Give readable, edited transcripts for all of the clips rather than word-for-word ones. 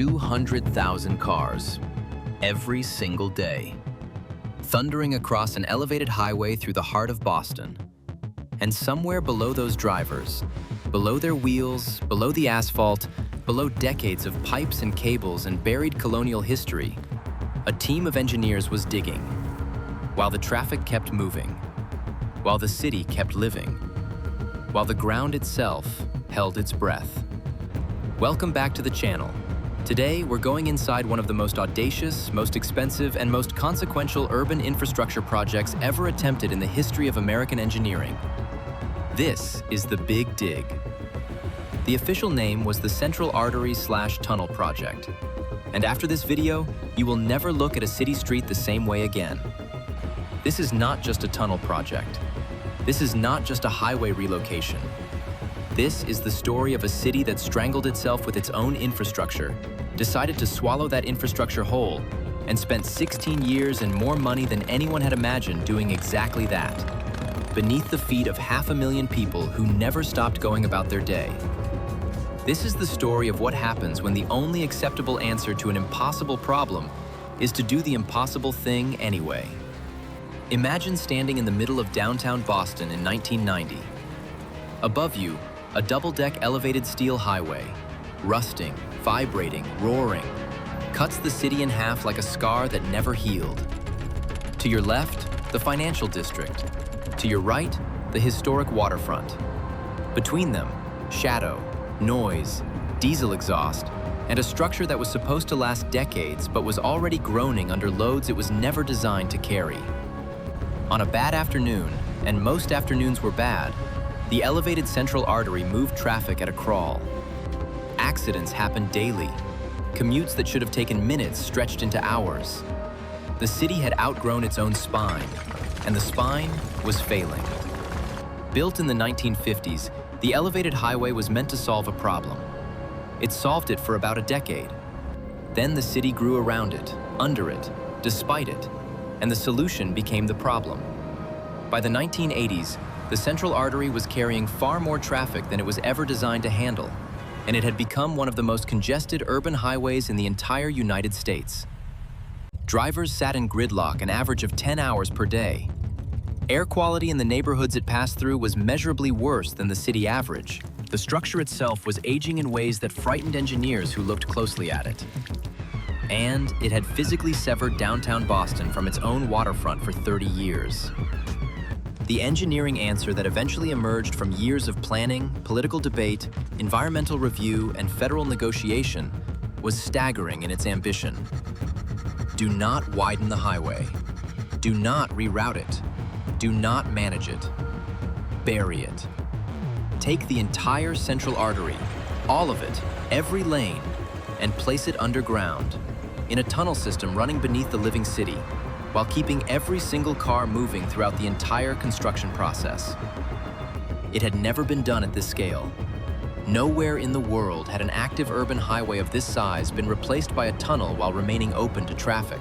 200,000 cars every single day, thundering across an elevated highway through the heart of Boston. And somewhere below those drivers, below their wheels, below the asphalt, below decades of pipes and cables and buried colonial history, a team of engineers was digging, while the traffic kept moving, while the city kept living, while the ground itself held its breath. Welcome back to the channel. Today, we're going inside one of the most audacious, most expensive, and most consequential urban infrastructure projects ever attempted in the history of American engineering. This is the Big Dig. The official name was the Central Artery / Tunnel Project. And after this video, you will never look at a city street the same way again. This is not just a tunnel project. This is not just a highway relocation. This is the story of a city that strangled itself with its own infrastructure, decided to swallow that infrastructure whole, and spent 16 years and more money than anyone had imagined doing exactly that, beneath the feet of 500,000 people who never stopped going about their day. This is the story of what happens when the only acceptable answer to an impossible problem is to do the impossible thing anyway. Imagine standing in the middle of downtown Boston in 1990. Above you, a double-deck elevated steel highway, rusting, vibrating, roaring, cuts the city in half like a scar that never healed. To your left, the financial district. To your right, the historic waterfront. Between them, shadow, noise, diesel exhaust, and a structure that was supposed to last decades but was already groaning under loads it was never designed to carry. On a bad afternoon, and most afternoons were bad, the elevated Central Artery moved traffic at a crawl. Accidents happened daily. Commutes that should have taken minutes stretched into hours. The city had outgrown its own spine, and the spine was failing. Built in the 1950s, the elevated highway was meant to solve a problem. It solved it for about a decade. Then the city grew around it, under it, despite it, and the solution became the problem. By the 1980s, the Central Artery was carrying far more traffic than it was ever designed to handle, and it had become one of the most congested urban highways in the entire United States. Drivers sat in gridlock an average of 10 hours per day. Air quality in the neighborhoods it passed through was measurably worse than the city average. The structure itself was aging in ways that frightened engineers who looked closely at it. And it had physically severed downtown Boston from its own waterfront for 30 years. The engineering answer that eventually emerged from years of planning, political debate, environmental review, and federal negotiation was staggering in its ambition. Do not widen the highway. Do not reroute it. Do not manage it. Bury it. Take the entire Central Artery, all of it, every lane, and place it underground, in a tunnel system running beneath the living city, while keeping every single car moving throughout the entire construction process. It had never been done at this scale. Nowhere in the world had an active urban highway of this size been replaced by a tunnel while remaining open to traffic.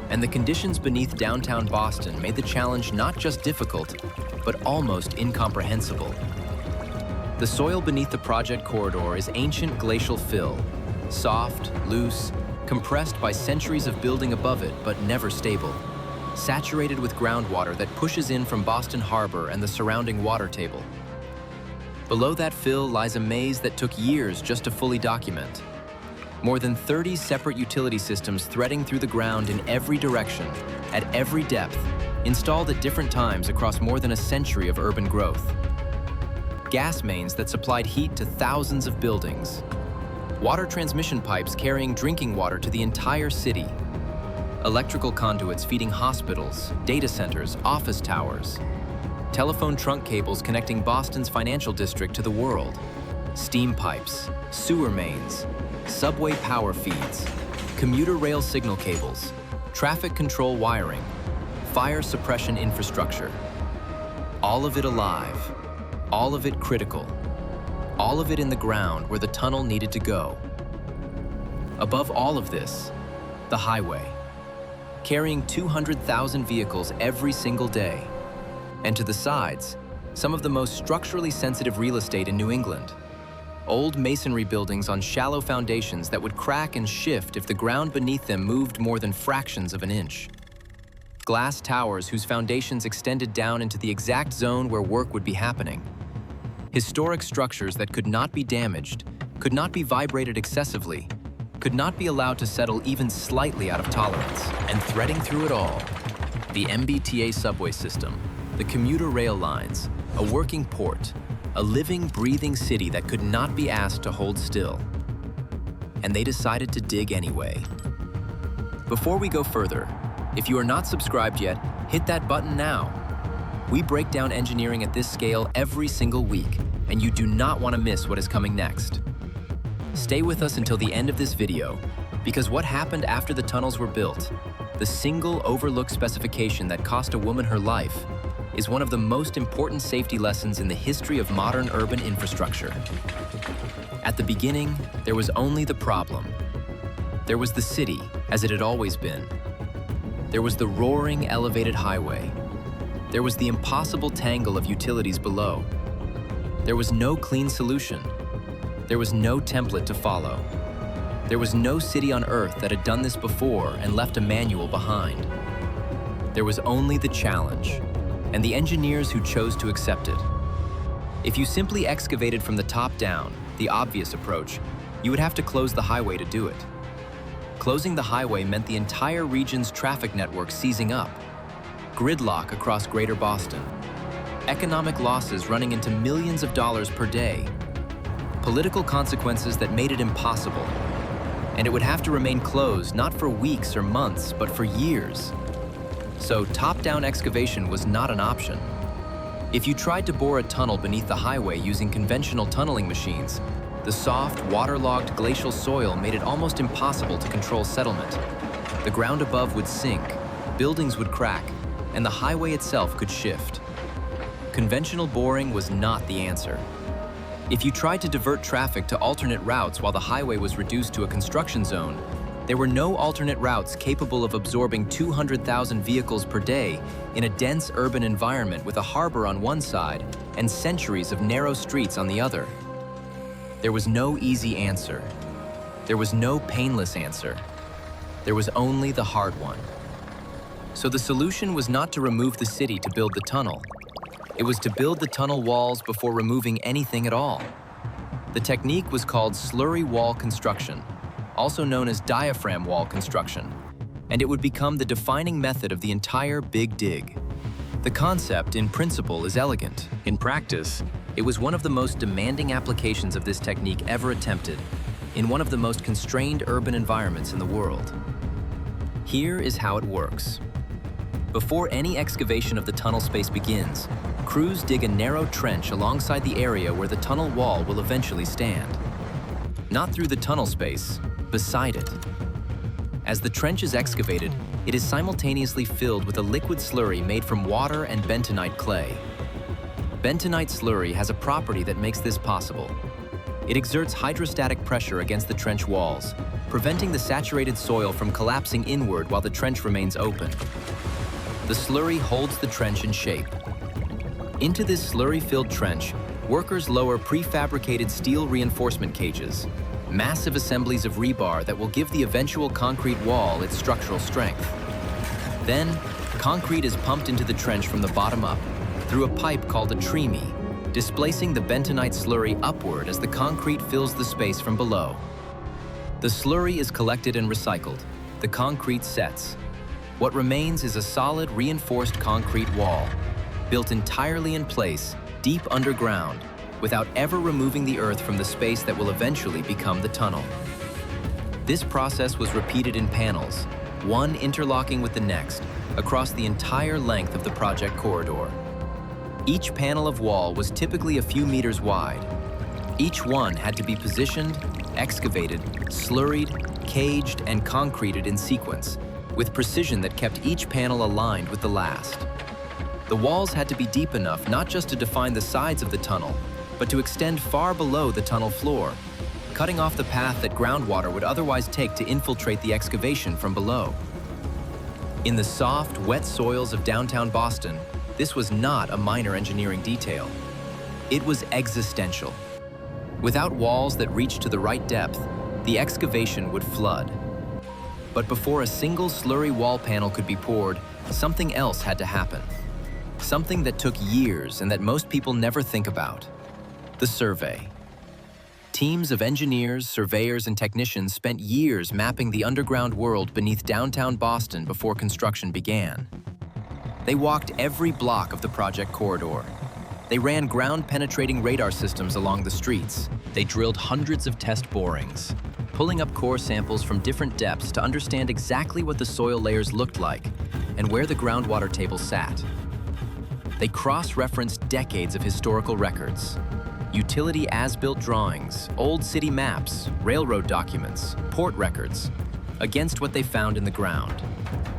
And the conditions beneath downtown Boston made the challenge not just difficult, but almost incomprehensible. The soil beneath the project corridor is ancient glacial fill, soft, loose, compressed by centuries of building above it, but never stable, saturated with groundwater that pushes in from Boston Harbor and the surrounding water table. Below that fill lies a maze that took years just to fully document. More than 30 separate utility systems threading through the ground in every direction, at every depth, installed at different times across more than a century of urban growth. Gas mains that supplied heat to thousands of buildings. Water transmission pipes carrying drinking water to the entire city. Electrical conduits feeding hospitals, data centers, office towers. Telephone trunk cables connecting Boston's financial district to the world. Steam pipes, sewer mains, subway power feeds, commuter rail signal cables, traffic control wiring, fire suppression infrastructure. All of it alive, all of it critical. All of it in the ground where the tunnel needed to go. Above all of this, the highway, carrying 200,000 vehicles every single day. And to the sides, some of the most structurally sensitive real estate in New England. old masonry buildings on shallow foundations that would crack and shift if the ground beneath them moved more than fractions of an inch. Glass towers whose foundations extended down into the exact zone where work would be happening. Historic structures that could not be damaged, could not be vibrated excessively, could not be allowed to settle even slightly out of tolerance. And threading through it all, the MBTA subway system, the commuter rail lines, a working port, a living, breathing city that could not be asked to hold still. And they decided to dig anyway. Before we go further, if you are not subscribed yet, hit that button now. We break down engineering at this scale every single week, and you do not want to miss what is coming next. Stay with us until the end of this video, because what happened after the tunnels were built, the single overlooked specification that cost a woman her life, is one of the most important safety lessons in the history of modern urban infrastructure. At the beginning, there was only the problem. There was the city, as it had always been. There was the roaring, elevated highway. There was the impossible tangle of utilities below. There was no clean solution. There was no template to follow. There was no city on Earth that had done this before and left a manual behind. There was only the challenge, and the engineers who chose to accept it. If you simply excavated from the top down, the obvious approach, you would have to close the highway to do it. Closing the highway meant the entire region's traffic network seizing up, gridlock across Greater Boston, economic losses running into millions of dollars per day, political consequences that made it impossible, and it would have to remain closed not for weeks or months, but for years. So top-down excavation was not an option. If you tried to bore a tunnel beneath the highway using conventional tunneling machines, the soft, waterlogged glacial soil made it almost impossible to control settlement. The ground above would sink, buildings would crack, and the highway itself could shift. Conventional boring was not the answer. If you tried to divert traffic to alternate routes while the highway was reduced to a construction zone, there were no alternate routes capable of absorbing 200,000 vehicles per day in a dense urban environment with a harbor on one side and centuries of narrow streets on the other. There was no easy answer. There was no painless answer. There was only the hard one. So the solution was not to remove the city to build the tunnel. It was to build the tunnel walls before removing anything at all. The technique was called slurry wall construction, also known as diaphragm wall construction, and it would become the defining method of the entire Big Dig. The concept, in principle, is elegant. In practice, it was one of the most demanding applications of this technique ever attempted, in one of the most constrained urban environments in the world. Here is how it works. Before any excavation of the tunnel space begins, crews dig a narrow trench alongside the area where the tunnel wall will eventually stand. Not through the tunnel space, beside it. As the trench is excavated, it is simultaneously filled with a liquid slurry made from water and bentonite clay. Bentonite slurry has a property that makes this possible. It exerts hydrostatic pressure against the trench walls, preventing the saturated soil from collapsing inward while the trench remains open. The slurry holds the trench in shape. Into this slurry-filled trench, workers lower prefabricated steel reinforcement cages, massive assemblies of rebar that will give the eventual concrete wall its structural strength. Then, concrete is pumped into the trench from the bottom up, through a pipe called a tremie, displacing the bentonite slurry upward as the concrete fills the space from below. The slurry is collected and recycled. The concrete sets. What remains is a solid reinforced concrete wall, built entirely in place, deep underground, without ever removing the earth from the space that will eventually become the tunnel. This process was repeated in panels, one interlocking with the next, across the entire length of the project corridor. Each panel of wall was typically a few meters wide. Each one had to be positioned, excavated, slurried, caged, and concreted in sequence, with precision that kept each panel aligned with the last. The walls had to be deep enough not just to define the sides of the tunnel, but to extend far below the tunnel floor, cutting off the path that groundwater would otherwise take to infiltrate the excavation from below. In the soft, wet soils of downtown Boston, this was not a minor engineering detail. It was existential. Without walls that reached to the right depth, the excavation would flood. But before a single slurry wall panel could be poured, something else had to happen. Something that took years and that most people never think about: the survey. Teams of engineers, surveyors, and technicians spent years mapping the underground world beneath downtown Boston before construction began. They walked every block of the project corridor. They ran ground-penetrating radar systems along the streets. They drilled hundreds of test borings, pulling up core samples from different depths to understand exactly what the soil layers looked like and where the groundwater table sat. They cross-referenced decades of historical records: utility as-built drawings, old city maps, railroad documents, port records, against what they found in the ground.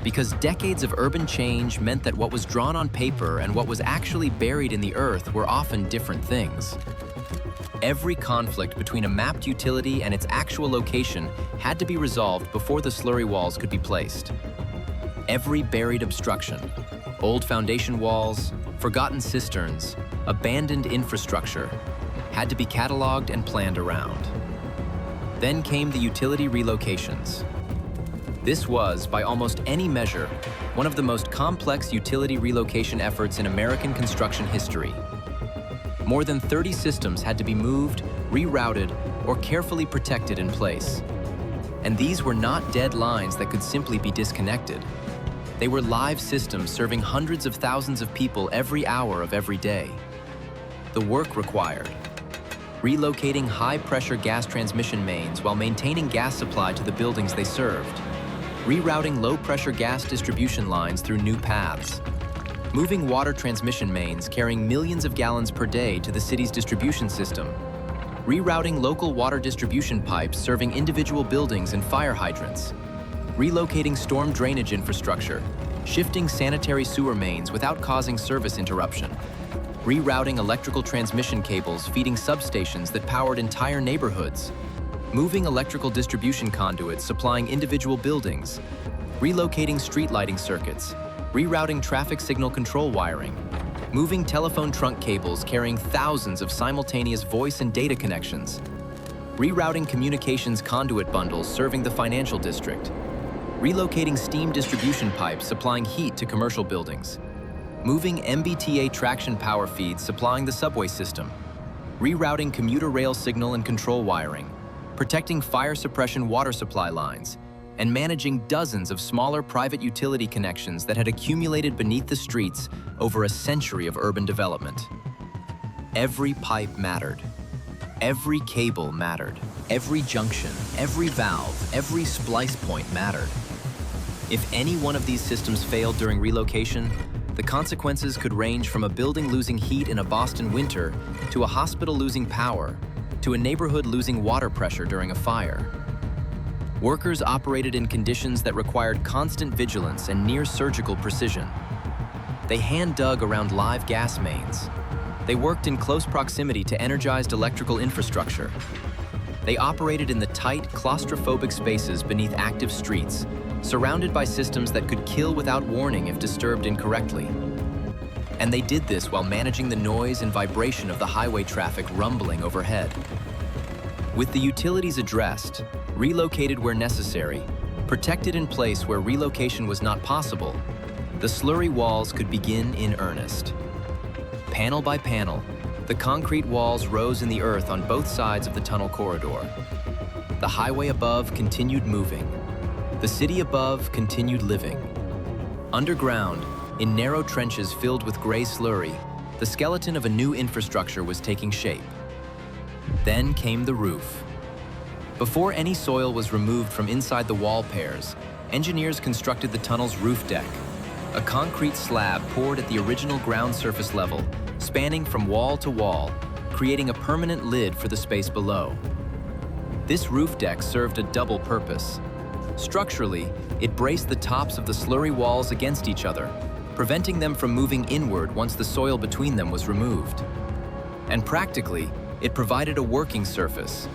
Because decades of urban change meant that what was drawn on paper and what was actually buried in the earth were often different things. Every conflict between a mapped utility and its actual location had to be resolved before the slurry walls could be placed. Every buried obstruction, old foundation walls, forgotten cisterns, abandoned infrastructure, had to be cataloged and planned around. Then came the utility relocations. This was, by almost any measure, one of the most complex utility relocation efforts in American construction history. More than 30 systems had to be moved, rerouted, or carefully protected in place. And these were not dead lines that could simply be disconnected. They were live systems serving hundreds of thousands of people every hour of every day. The work required: relocating high-pressure gas transmission mains while maintaining gas supply to the buildings they served, rerouting low-pressure gas distribution lines through new paths, moving water transmission mains carrying millions of gallons per day to the city's distribution system, rerouting local water distribution pipes serving individual buildings and fire hydrants, relocating storm drainage infrastructure, shifting sanitary sewer mains without causing service interruption, rerouting electrical transmission cables feeding substations that powered entire neighborhoods, moving electrical distribution conduits supplying individual buildings, relocating street lighting circuits, rerouting traffic signal control wiring, moving telephone trunk cables carrying thousands of simultaneous voice and data connections, rerouting communications conduit bundles serving the financial district, relocating steam distribution pipes supplying heat to commercial buildings, moving MBTA traction power feeds supplying the subway system, rerouting commuter rail signal and control wiring, protecting fire suppression water supply lines, and managing dozens of smaller private utility connections that had accumulated beneath the streets over a century of urban development. Every pipe mattered. Every cable mattered. Every junction, every valve, every splice point mattered. If any one of these systems failed during relocation, the consequences could range from a building losing heat in a Boston winter to a hospital losing power, to a neighborhood losing water pressure during a fire. Workers operated in conditions that required constant vigilance and near-surgical precision. They hand-dug around live gas mains. They worked in close proximity to energized electrical infrastructure. They operated in the tight, claustrophobic spaces beneath active streets, surrounded by systems that could kill without warning if disturbed incorrectly. And they did this while managing the noise and vibration of the highway traffic rumbling overhead. With the utilities addressed, relocated where necessary, protected in place where relocation was not possible, the slurry walls could begin in earnest. Panel by panel, the concrete walls rose in the earth on both sides of the tunnel corridor. The highway above continued moving. The city above continued living. Underground, in narrow trenches filled with gray slurry, the skeleton of a new infrastructure was taking shape. Then came the roof. Before any soil was removed from inside the wall pairs, engineers constructed the tunnel's roof deck, a concrete slab poured at the original ground surface level, spanning from wall to wall, creating a permanent lid for the space below. This roof deck served a double purpose. Structurally, it braced the tops of the slurry walls against each other, preventing them from moving inward once the soil between them was removed. And practically, it provided a working surface.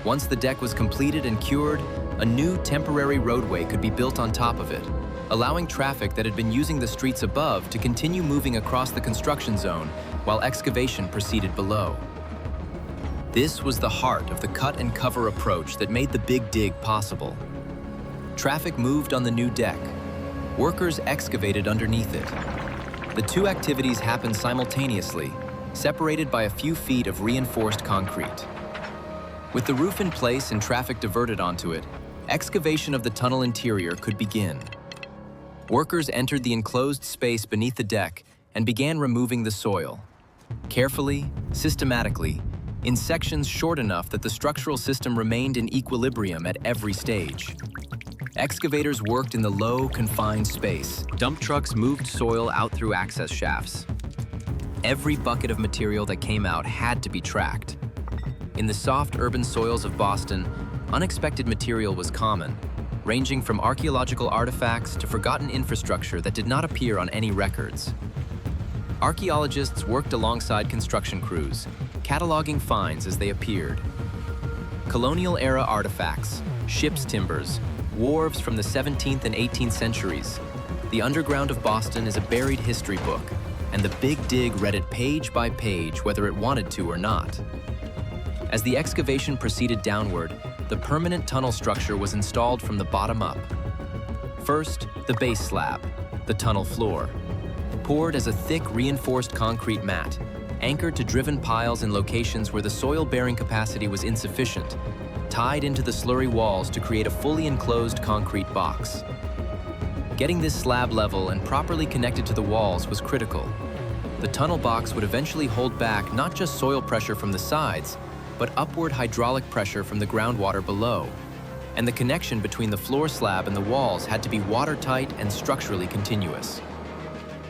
Once the deck was completed and cured, a new temporary roadway could be built on top of it, allowing traffic that had been using the streets above to continue moving across the construction zone while excavation proceeded below. This was the heart of the cut-and-cover approach that made the Big Dig possible. Traffic moved on the new deck. Workers excavated underneath it. The two activities happened simultaneously, separated by a few feet of reinforced concrete. With the roof in place and traffic diverted onto it, excavation of the tunnel interior could begin. Workers entered the enclosed space beneath the deck and began removing the soil. Carefully, systematically, in sections short enough that the structural system remained in equilibrium at every stage. Excavators worked in the low, confined space. Dump trucks moved soil out through access shafts. Every bucket of material that came out had to be tracked. In the soft urban soils of Boston, unexpected material was common, ranging from archaeological artifacts to forgotten infrastructure that did not appear on any records. Archaeologists worked alongside construction crews, cataloging finds as they appeared. Colonial-era artifacts, ship's timbers, wharves from the 17th and 18th centuries. The underground of Boston is a buried history book, and the Big Dig read it page by page whether it wanted to or not. As the excavation proceeded downward, the permanent tunnel structure was installed from the bottom up. First, the base slab, the tunnel floor, poured as a thick reinforced concrete mat, anchored to driven piles in locations where the soil-bearing capacity was insufficient, tied into the slurry walls to create a fully enclosed concrete box. Getting this slab level and properly connected to the walls was critical. The tunnel box would eventually hold back not just soil pressure from the sides, but upward hydraulic pressure from the groundwater below. And the connection between the floor slab and the walls had to be watertight and structurally continuous.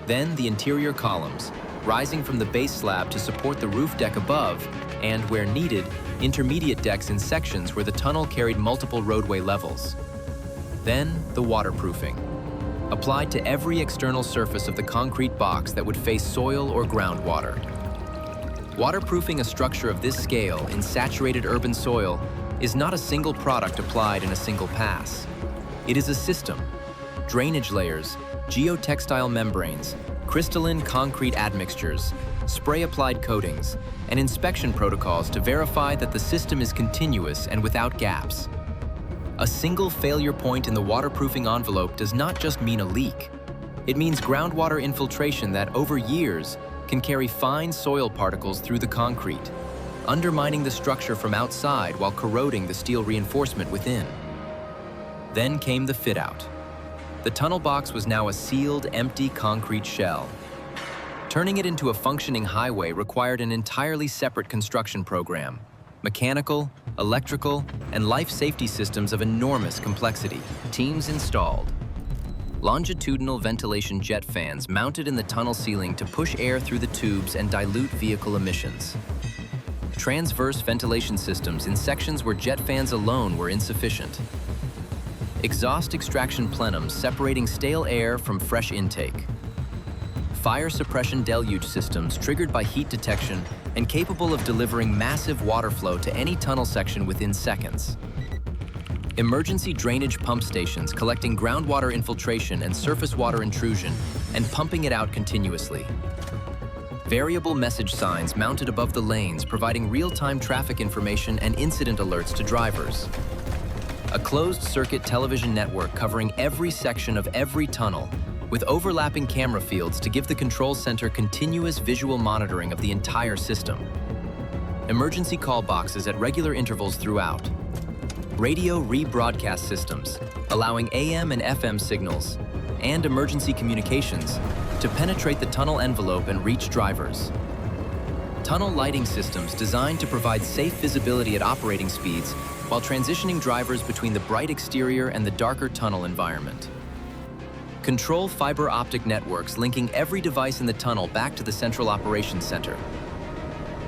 Then the interior columns, rising from the base slab to support the roof deck above, and, where needed, intermediate decks in sections where the tunnel carried multiple roadway levels. Then, the waterproofing, applied to every external surface of the concrete box that would face soil or groundwater. Waterproofing a structure of this scale in saturated urban soil is not a single product applied in a single pass. It is a system: drainage layers, geotextile membranes, crystalline concrete admixtures, spray-applied coatings, and inspection protocols to verify that the system is continuous and without gaps. A single failure point in the waterproofing envelope does not just mean a leak. It means groundwater infiltration that, over years, can carry fine soil particles through the concrete, undermining the structure from outside while corroding the steel reinforcement within. Then came the fit-out. The tunnel box was now a sealed, empty concrete shell. Turning it into a functioning highway required an entirely separate construction program: mechanical, electrical, and life safety systems of enormous complexity. Teams installed. Longitudinal ventilation jet fans mounted in the tunnel ceiling to push air through the tubes and dilute vehicle emissions. Transverse ventilation systems in sections where jet fans alone were insufficient. Exhaust extraction plenums separating stale air from fresh intake. Fire suppression deluge systems triggered by heat detection and capable of delivering massive water flow to any tunnel section within seconds. Emergency drainage pump stations collecting groundwater infiltration and surface water intrusion and pumping it out continuously. Variable message signs mounted above the lanes providing real-time traffic information and incident alerts to drivers. A closed-circuit television network covering every section of every tunnel, with overlapping camera fields to give the control center continuous visual monitoring of the entire system. Emergency call boxes at regular intervals throughout. Radio rebroadcast systems, allowing AM and FM signals, and emergency communications to penetrate the tunnel envelope and reach drivers. Tunnel lighting systems designed to provide safe visibility at operating speeds while transitioning drivers between the bright exterior and the darker tunnel environment. Control fiber optic networks linking every device in the tunnel back to the Central Operations Center.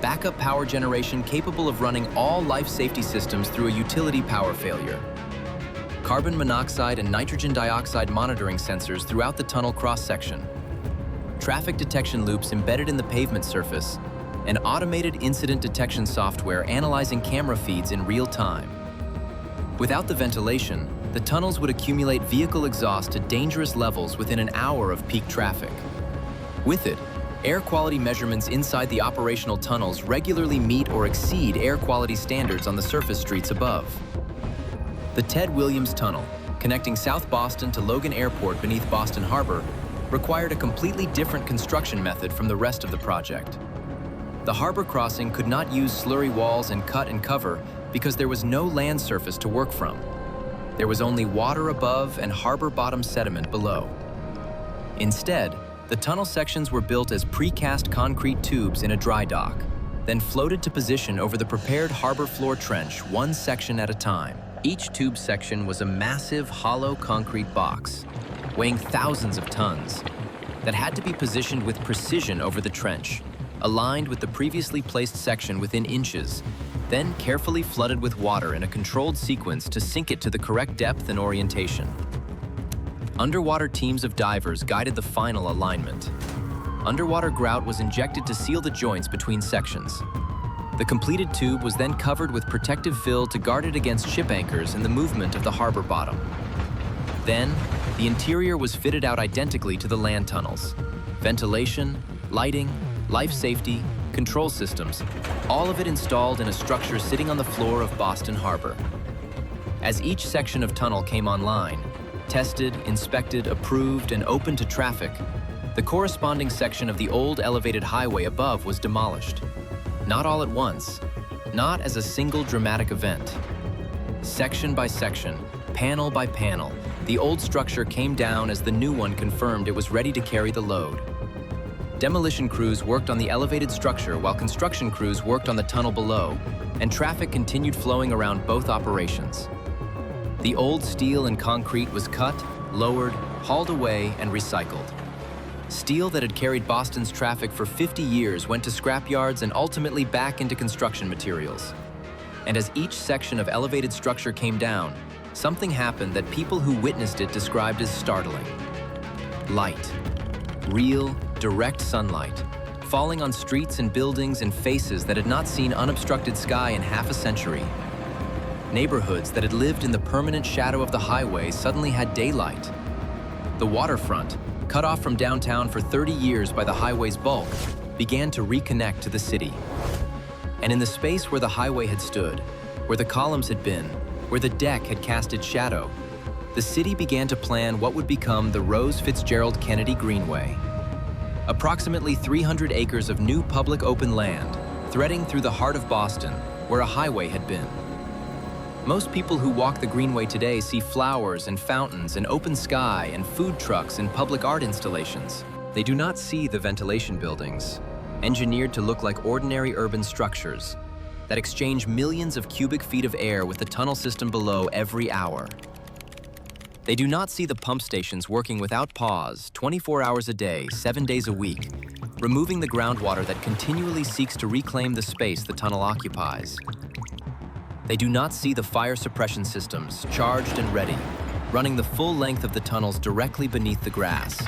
Backup power generation capable of running all life safety systems through a utility power failure. Carbon monoxide and nitrogen dioxide monitoring sensors throughout the tunnel cross-section. Traffic detection loops embedded in the pavement surface, and automated incident detection software analyzing camera feeds in real time. Without the ventilation, the tunnels would accumulate vehicle exhaust to dangerous levels within an hour of peak traffic. With it, Air quality measurements inside the operational tunnels regularly meet or exceed air quality standards on the surface streets above. The Ted Williams Tunnel, connecting South Boston to Logan Airport beneath Boston Harbor, required a completely different construction method from the rest of the project. The harbor crossing could not use slurry walls and cut and cover because there was no land surface to work from. There was only water above and harbor bottom sediment below. Instead, the tunnel sections were built as precast concrete tubes in a dry dock, then floated to position over the prepared harbor floor trench one section at a time. Each tube section was a massive hollow concrete box, weighing thousands of tons, that had to be positioned with precision over the trench, aligned with the previously placed section within inches, then carefully flooded with water in a controlled sequence to sink it to the correct depth and orientation. Underwater teams of divers guided the final alignment. Underwater grout was injected to seal the joints between sections. The completed tube was then covered with protective fill to guard it against ship anchors and the movement of the harbor bottom. Then, the interior was fitted out identically to the land tunnels. Ventilation, lighting, life safety, control systems, all of it installed in a structure sitting on the floor of Boston Harbor. As each section of tunnel came online, tested, inspected, approved, and open to traffic, the corresponding section of the old elevated highway above was demolished. Not all at once, not as a single dramatic event. Section by section, panel by panel, the old structure came down as the new one confirmed it was ready to carry the load. Demolition crews worked on the elevated structure while construction crews worked on the tunnel below, and traffic continued flowing around both operations. The old steel and concrete was cut, lowered, hauled away, and recycled. Steel that had carried Boston's traffic for 50 years went to scrapyards and ultimately back into construction materials. And as each section of elevated structure came down, something happened that people who witnessed it described as startling. Light. Real, direct sunlight, falling on streets and buildings and faces that had not seen unobstructed sky in half a century. Neighborhoods that had lived in the permanent shadow of the highway suddenly had daylight. The waterfront, cut off from downtown for 30 years by the highway's bulk, began to reconnect to the city. And in the space where the highway had stood, where the columns had been, where the deck had cast its shadow, the city began to plan what would become the Rose Fitzgerald Kennedy Greenway. Approximately 300 acres of new public open land, threading through the heart of Boston, where a highway had been. Most people who walk the Greenway today see flowers and fountains and open sky and food trucks and public art installations. They do not see the ventilation buildings, engineered to look like ordinary urban structures that exchange millions of cubic feet of air with the tunnel system below every hour. They do not see the pump stations working without pause, 24 hours a day, 7 days a week, removing the groundwater that continually seeks to reclaim the space the tunnel occupies. They do not see the fire suppression systems, charged and ready, running the full length of the tunnels directly beneath the grass.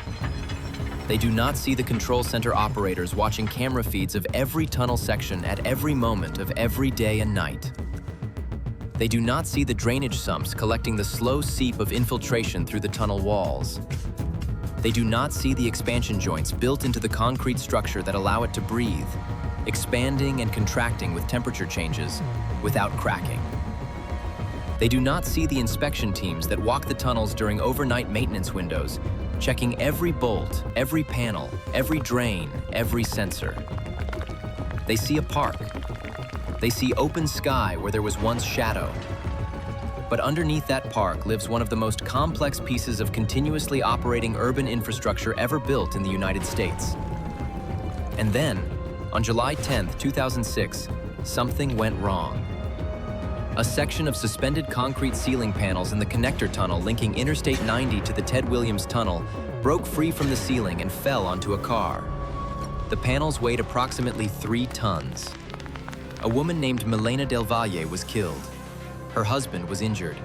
They do not see the control center operators watching camera feeds of every tunnel section at every moment of every day and night. They do not see the drainage sumps collecting the slow seep of infiltration through the tunnel walls. They do not see the expansion joints built into the concrete structure that allow it to breathe, expanding and contracting with temperature changes without cracking. They do not see the inspection teams that walk the tunnels during overnight maintenance windows, checking every bolt, every panel, every drain, every sensor. They see a park. They see open sky where there was once shadow. But underneath that park lives one of the most complex pieces of continuously operating urban infrastructure ever built in the United States. And then, on July 10, 2006, something went wrong. A section of suspended concrete ceiling panels in the connector tunnel linking Interstate 90 to the Ted Williams Tunnel broke free from the ceiling and fell onto a car. The panels weighed approximately 3 tons. A woman named Milena Del Valle was killed. Her husband was injured.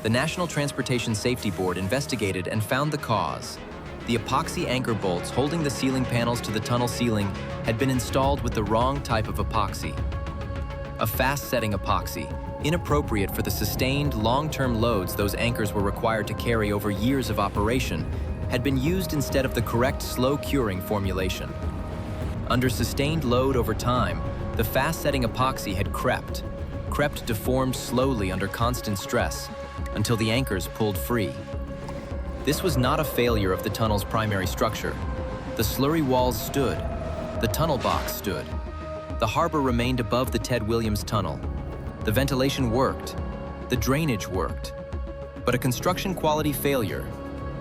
The National Transportation Safety Board investigated and found the cause. The epoxy anchor bolts holding the ceiling panels to the tunnel ceiling had been installed with the wrong type of epoxy. A fast-setting epoxy, inappropriate for the sustained long-term loads those anchors were required to carry over years of operation, had been used instead of the correct slow-curing formulation. Under sustained load over time, the fast-setting epoxy had crept deformed slowly under constant stress until the anchors pulled free. This was not a failure of the tunnel's primary structure. The slurry walls stood, the tunnel box stood. The harbor remained above the Ted Williams Tunnel. The ventilation worked, the drainage worked. But a construction quality failure,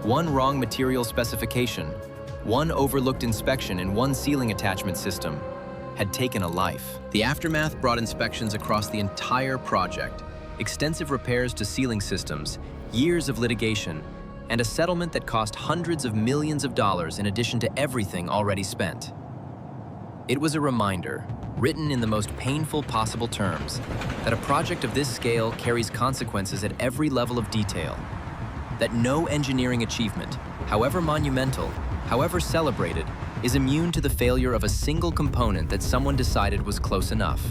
one wrong material specification, one overlooked inspection in one sealing attachment system, had taken a life. The aftermath brought inspections across the entire project, extensive repairs to sealing systems, years of litigation, and a settlement that cost hundreds of millions of dollars in addition to everything already spent. It was a reminder, written in the most painful possible terms, that a project of this scale carries consequences at every level of detail, that no engineering achievement, however monumental, however celebrated, is immune to the failure of a single component that someone decided was close enough.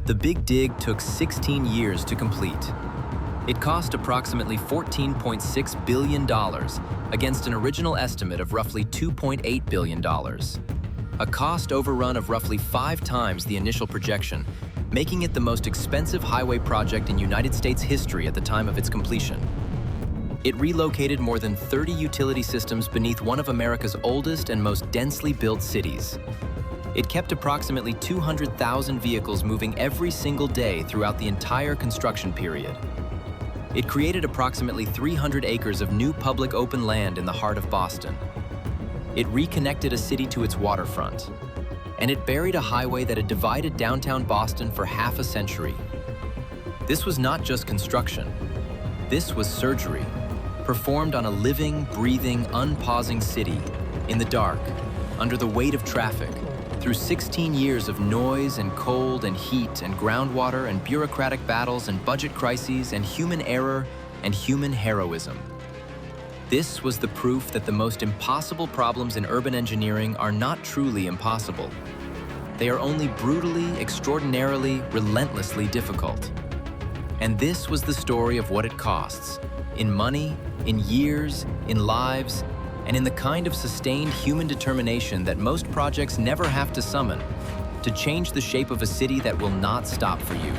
The Big Dig took 16 years to complete. It cost approximately $14.6 billion against an original estimate of roughly $2.8 billion. A cost overrun of roughly 5 times the initial projection, making it the most expensive highway project in United States history at the time of its completion. It relocated more than 30 utility systems beneath one of America's oldest and most densely built cities. It kept approximately 200,000 vehicles moving every single day throughout the entire construction period. It created approximately 300 acres of new public open land in the heart of Boston. It reconnected a city to its waterfront. And it buried a highway that had divided downtown Boston for half a century. This was not just construction. This was surgery, performed on a living, breathing, unpausing city, in the dark, under the weight of traffic, through 16 years of noise and cold and heat and groundwater and bureaucratic battles and budget crises and human error and human heroism. This was the proof that the most impossible problems in urban engineering are not truly impossible. They are only brutally, extraordinarily, relentlessly difficult. And this was the story of what it costs, in money, in years, in lives, and in the kind of sustained human determination that most projects never have to summon, to change the shape of a city that will not stop for you.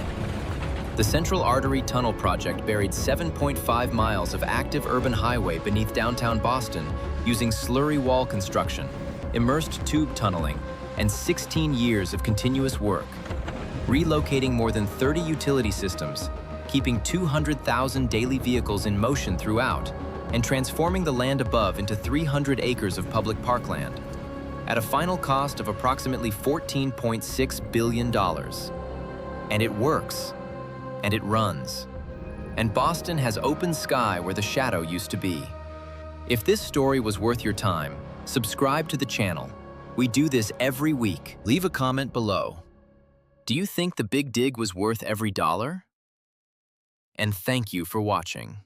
The Central Artery Tunnel project buried 7.5 miles of active urban highway beneath downtown Boston using slurry wall construction, immersed tube tunneling, and 16 years of continuous work, relocating more than 30 utility systems, keeping 200,000 daily vehicles in motion throughout, and transforming the land above into 300 acres of public parkland, at a final cost of approximately $14.6 billion. And it works, and it runs. And Boston has open sky where the shadow used to be. If this story was worth your time, subscribe to the channel. We do this every week. Leave a comment below. Do you think the Big Dig was worth every dollar? And thank you for watching.